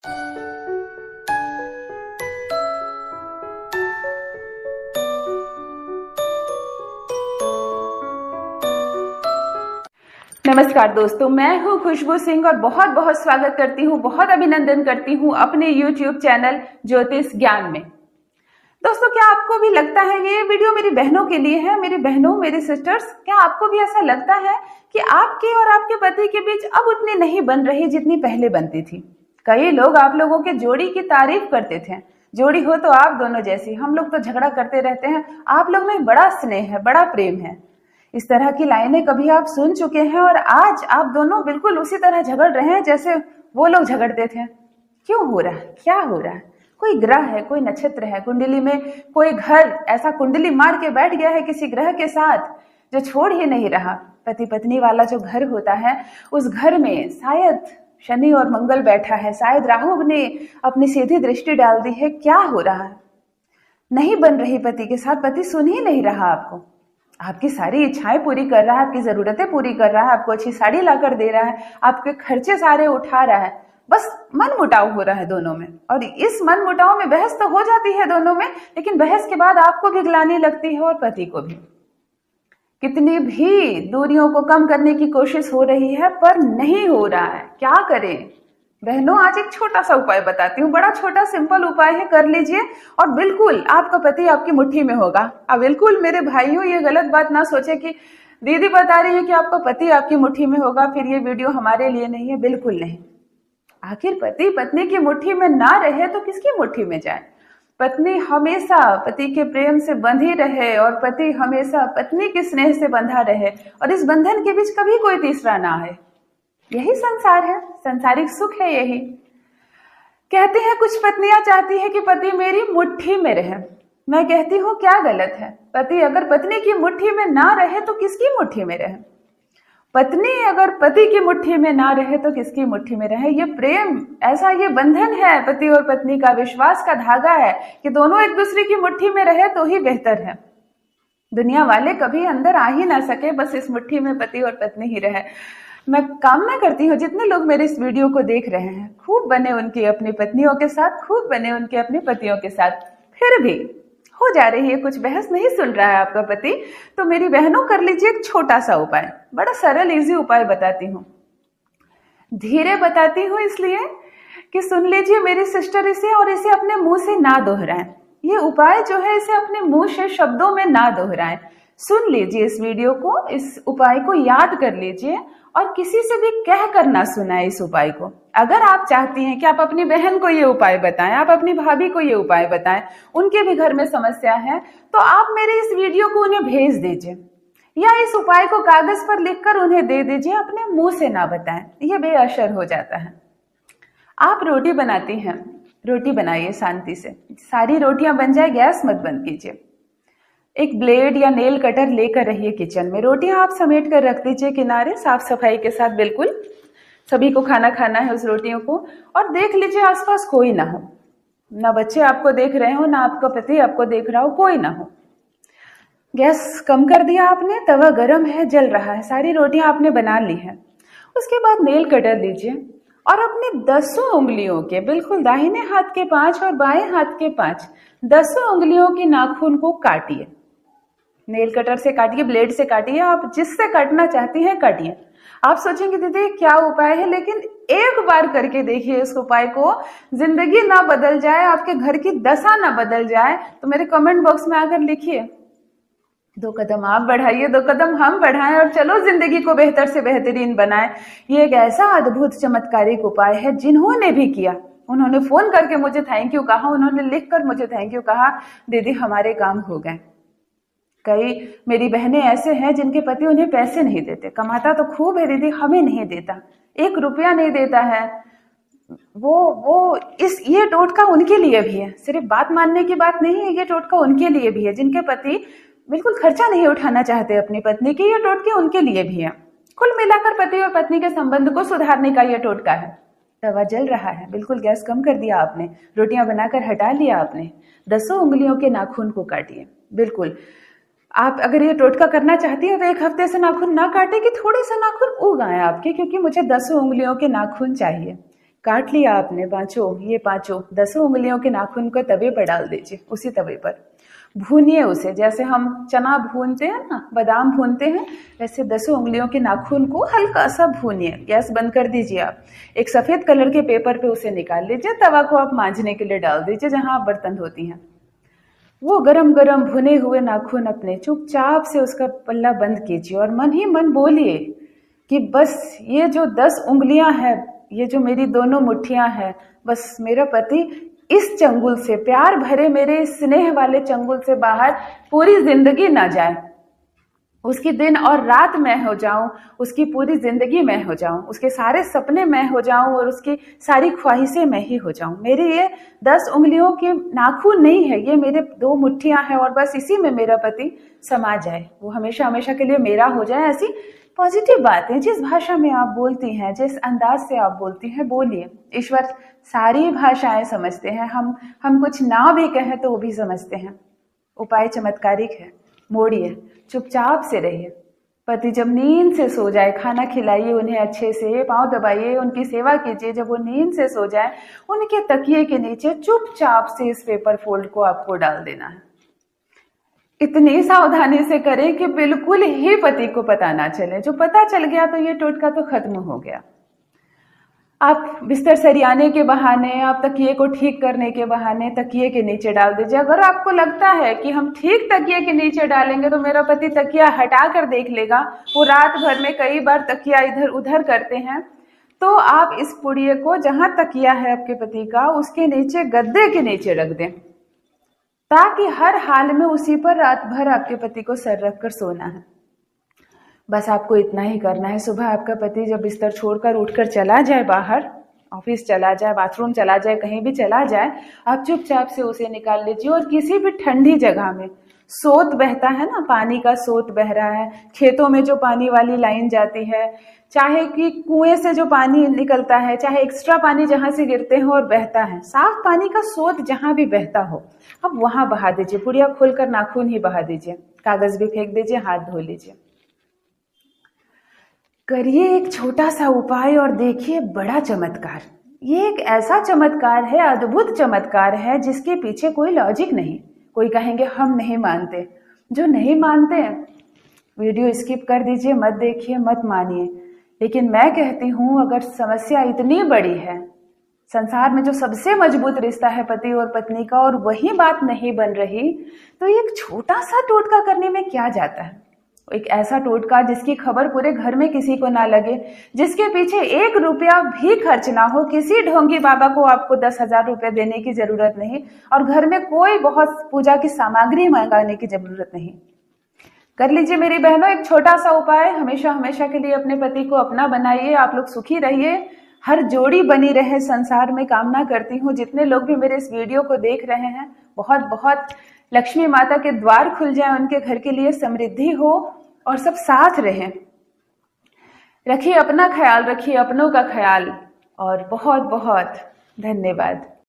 नमस्कार दोस्तों, मैं हूं खुशबू सिंह और बहुत बहुत स्वागत करती हूं, बहुत अभिनंदन करती हूं अपने YouTube चैनल ज्योतिष ज्ञान में। दोस्तों, क्या आपको भी लगता है ये वीडियो मेरी बहनों के लिए है? मेरी बहनों, मेरी सिस्टर्स, क्या आपको भी ऐसा लगता है कि आपके और आपके पति के बीच अब उतनी नहीं बन रही जितनी पहले बनती थी? कई लोग आप लोगों के जोड़ी की तारीफ करते थे, जोड़ी हो तो आप दोनों जैसी, हम लोग तो झगड़ा करते रहते हैं, आप लोग में बड़ा स्नेह है, बड़ा प्रेम है। इस तरह की लाइनें कभी आप सुन चुके हैं और आज आप दोनों बिल्कुल उसी तरह झगड़ रहे हैं जैसे वो लोग झगड़ते थे। क्यों हो रहा है? क्या हो रहा है? कोई ग्रह है, कोई नक्षत्र है, कुंडली में कोई घर ऐसा कुंडली मार के बैठ गया है किसी ग्रह के साथ जो छोड़ ही नहीं रहा। पति पत्नी वाला जो घर होता है, उस घर में शायद शनि और मंगल बैठा है, शायद राहु ने अपनी सीधी दृष्टि डाल दी है। क्या हो रहा है? नहीं बन रही पति के साथ, पति सुन ही नहीं रहा आपको, आपकी सारी इच्छाएं पूरी कर रहा है, आपकी जरूरतें पूरी कर रहा है, आपको अच्छी साड़ी लाकर दे रहा है, आपके खर्चे सारे उठा रहा है, बस मन मुटाव हो रहा है दोनों में। और इस मन मुटाव में बहस तो हो जाती है दोनों में, लेकिन बहस के बाद आपको भी ग्लानि लगती है और पति को भी। कितनी भी दूरियों को कम करने की कोशिश हो रही है पर नहीं हो रहा है, क्या करें? बहनों, आज एक छोटा सा उपाय बताती हूँ, बड़ा छोटा सिंपल उपाय है, कर लीजिए और बिल्कुल आपका पति आपकी मुट्ठी में होगा। अब बिल्कुल मेरे भाइयों, ये गलत बात ना सोचे कि दीदी बता रही है कि आपका पति आपकी मुट्ठी में होगा फिर ये वीडियो हमारे लिए नहीं है। बिल्कुल नहीं। आखिर पति पत्नी की मुट्ठी में ना रहे तो किसकी मुट्ठी में जाए? पत्नी हमेशा पति के प्रेम से बंधी रहे और पति हमेशा पत्नी के स्नेह से बंधा रहे और इस बंधन के बीच कभी कोई तीसरा ना आए। यही संसार है, संसारिक सुख है यही। कहते हैं कुछ पत्नियां चाहती है कि पति मेरी मुट्ठी में रहे। मैं कहती हूँ क्या गलत है? पति अगर पत्नी की मुट्ठी में ना रहे तो किसकी मुट्ठी में रहे? पत्नी अगर पति की मुट्ठी में ना रहे तो किसकी मुट्ठी में रहे? ये प्रेम ऐसा, ये बंधन है पति और पत्नी का, विश्वास का धागा है कि दोनों एक दूसरे की मुट्ठी में रहे तो ही बेहतर है। दुनिया वाले कभी अंदर आ ही ना सके, बस इस मुट्ठी में पति और पत्नी ही रहे। मैं कामना करती हूँ जितने लोग मेरे इस वीडियो को देख रहे हैं, खूब बने उनकी अपनी पत्नियों के साथ, खूब बने उनके अपने पतियों के साथ। फिर भी हो जा रही है कुछ बहस, नहीं सुन रहा है आपका पति, तो मेरी बहनों कर लीजिए एक छोटा सा उपाय, बड़ा सरल इजी उपाय बताती हूँ। धीरे बताती हूँ इसलिए कि सुन लीजिए मेरी सिस्टर इसे, और इसे अपने मुंह से ना दोहराएं। ये उपाय जो है इसे अपने मुंह से शब्दों में ना दोहराएं। सुन लीजिए इस वीडियो को, इस उपाय को याद कर लीजिए और किसी से भी कह कर ना सुनाए इस उपाय को। अगर आप चाहती हैं कि आप अपनी बहन को ये उपाय बताएं, आप अपनी भाभी को ये उपाय बताएं, उनके भी घर में समस्या है, तो आप मेरे इस वीडियो को उन्हें भेज दीजिए या इस उपाय को कागज पर लिखकर उन्हें दे दीजिए, अपने मुंह से ना बताएं, ये बेअसर हो जाता है। आप रोटी बनाती हैं, रोटी बनाइए शांति से, सारी रोटियां बन जाए, गैस मत बंद कीजिए। एक ब्लेड या नेल कटर लेकर रहिए किचन में, रोटियां आप समेट कर रख दीजिए किनारे, साफ सफाई के साथ। बिल्कुल सभी को खाना खाना है उस रोटियों को, और देख लीजिए आसपास कोई ना हो, ना बच्चे आपको देख रहे हो, ना आपका पति आपको देख रहा हो, कोई ना हो। गैस कम कर दिया आपने, तवा गर्म है, जल रहा है, सारी रोटियां आपने बना ली है। उसके बाद नेल कटर लीजिए और अपनी 10 उंगलियों के, बिल्कुल दाहिने हाथ के 5 और बाएं हाथ के 5, 10 उंगलियों के नाखून को काटिए। नेल कटर से काटिए, ब्लेड से काटिए, आप जिससे काटना चाहती हैं काटिए। आप सोचेंगे दीदी क्या उपाय है, लेकिन एक बार करके देखिए इस उपाय को, जिंदगी ना बदल जाए, आपके घर की दशा ना बदल जाए तो मेरे कमेंट बॉक्स में आकर लिखिए। 2 कदम आप बढ़ाइए, 2 कदम हम बढ़ाएं और चलो जिंदगी को बेहतर से बेहतरीन बनाएं। ये एक ऐसा अद्भुत चमत्कारिक उपाय है, जिन्होंने भी किया उन्होंने फोन करके मुझे थैंक यू कहा, उन्होंने लिखकर मुझे थैंक यू कहा, दीदी हमारे काम हो गए। कई मेरी बहनें ऐसे हैं जिनके पति उन्हें पैसे नहीं देते, कमाता तो खूब है दीदी, हमें नहीं देता, 1 रुपया नहीं देता है। ये टोटका उनके लिए भी है, सिर्फ बात मानने की बात नहीं है, ये टोटका उनके लिए भी है जिनके पति बिल्कुल खर्चा नहीं उठाना चाहते अपनी पत्नी की, ये टोटके उनके लिए भी है। कुल मिलाकर पति और पत्नी के संबंध को सुधारने का ये टोटका है। तवा जल रहा है, बिल्कुल गैस कम कर दिया आपने, रोटियां बनाकर हटा लिया आपने, 10 उंगलियों के नाखून को काटिए। बिल्कुल आप अगर ये टोटका करना चाहती है तो 1 हफ्ते से नाखून ना काटे कि थोड़े से नाखून उग आए आपके, क्योंकि मुझे 10 उंगलियों के नाखून चाहिए। काट लिया आपने पांचों, ये पांचों 10 उंगलियों के नाखून को तवे पर डाल दीजिए, उसी तवे पर भूनिए उसे। जैसे हम चना भूनते हैं ना, बादाम भूनते हैं, वैसे 10 उंगलियों के नाखून को हल्का सा भूनिए। गैस बंद कर दीजिए आप। एक सफेद कलर के पेपर पे उसे निकाल लीजिए। तवा को आप मांजने के लिए डाल दीजिए जहां आप बर्तन धोती हैं। वो गरम गरम भुने हुए नाखून अपने चुपचाप से उसका पल्ला बंद कीजिए और मन ही मन बोलिए कि बस ये जो 10 उंगलियां हैं, ये जो मेरी दोनों मुट्ठियां हैं, बस मेरा पति इस चंगुल से, प्यार भरे मेरे स्नेह वाले चंगुल से बाहर पूरी जिंदगी ना जाए। उसकी दिन और रात मैं हो जाऊं, उसकी पूरी जिंदगी मैं हो जाऊं, उसके सारे सपने मैं हो जाऊं और उसकी सारी ख्वाहिशें मैं ही हो जाऊं। मेरी ये 10 उंगलियों के नाखून नहीं है, ये मेरे 2 मुट्ठियां हैं और बस इसी में मेरा पति समा जाए, वो हमेशा हमेशा के लिए मेरा हो जाए। ऐसी पॉजिटिव बातें जिस भाषा में आप बोलती हैं, जिस अंदाज से आप बोलती हैं, बोलिए। ईश्वर सारी भाषाएं समझते हैं, हम कुछ ना भी कहें तो वो भी समझते हैं। उपाय चमत्कारिक है, मोड़िए, चुपचाप से रहिए। पति जब नींद से सो जाए, खाना खिलाइए उन्हें अच्छे से, पांव दबाइए, उनकी सेवा कीजिए। जब वो नींद से सो जाए, उनके तकिए के नीचे चुपचाप से इस पेपर फोल्ड को आपको डाल देना है। इतनी सावधानी से करें कि बिल्कुल ही पति को पता ना चले। जो पता चल गया तो ये टोटका तो खत्म हो गया। आप बिस्तर सरियाने के बहाने, आप तकिए को ठीक करने के बहाने तकिए के नीचे डाल दीजिए। अगर आपको लगता है कि हम ठीक तकिए के नीचे डालेंगे तो मेरा पति तकिया हटा कर देख लेगा, वो रात भर में कई बार तकिया इधर उधर करते हैं, तो आप इस पुड़िए को जहां तकिया है आपके पति का, उसके नीचे, गद्दे के नीचे रख दें, ताकि हर हाल में उसी पर रात भर आपके पति को सर रख कर सोना है। बस आपको इतना ही करना है। सुबह आपका पति जब बिस्तर छोड़कर उठकर चला जाए, बाहर ऑफिस चला जाए, बाथरूम चला जाए, कहीं भी चला जाए, आप चुपचाप से उसे निकाल लीजिए और किसी भी ठंडी जगह में, सोत बहता है ना, पानी का सोत बह रहा है, खेतों में जो पानी वाली लाइन जाती है, चाहे कि कुएं से जो पानी निकलता है, चाहे एक्स्ट्रा पानी जहां से गिरते हो और बहता है, साफ पानी का सोत जहां भी बहता हो, अब वहां बहा दीजिए। पुड़िया खोलकर नाखून ही बहा दीजिए, कागज भी फेंक दीजिए, हाथ धो लीजिए। करिए एक छोटा सा उपाय और देखिए बड़ा चमत्कार। ये एक ऐसा चमत्कार है, अद्भुत चमत्कार है, जिसके पीछे कोई लॉजिक नहीं। कोई कहेंगे हम नहीं मानते। जो नहीं मानते हैं वीडियो स्किप कर दीजिए, मत देखिए, मत मानिए। लेकिन मैं कहती हूं, अगर समस्या इतनी बड़ी है, संसार में जो सबसे मजबूत रिश्ता है पति और पत्नी का, और वही बात नहीं बन रही, तो एक छोटा सा टोटका करने में क्या जाता है। एक ऐसा टोटका जिसकी खबर पूरे घर में किसी को ना लगे, जिसके पीछे 1 रुपया भी खर्च ना हो, किसी ढोंगी बाबा को आपको 10,000 रुपए देने की जरूरत नहीं, और घर में कोई बहुत पूजा की सामग्री मंगाने की जरूरत नहीं। कर लीजिए मेरी बहनों एक छोटा सा उपाय। हमेशा हमेशा के लिए अपने पति को अपना बनाइए। आप लोग सुखी रहिए, हर जोड़ी बनी रहे संसार में, कामना करती हूँ। जितने लोग भी मेरे इस वीडियो को देख रहे हैं, बहुत बहुत लक्ष्मी माता के द्वार खुल जाए उनके घर के लिए, समृद्धि हो और सब साथ रहें। रखिए अपना ख्याल, रखिए अपनों का ख्याल, और बहुत बहुत धन्यवाद।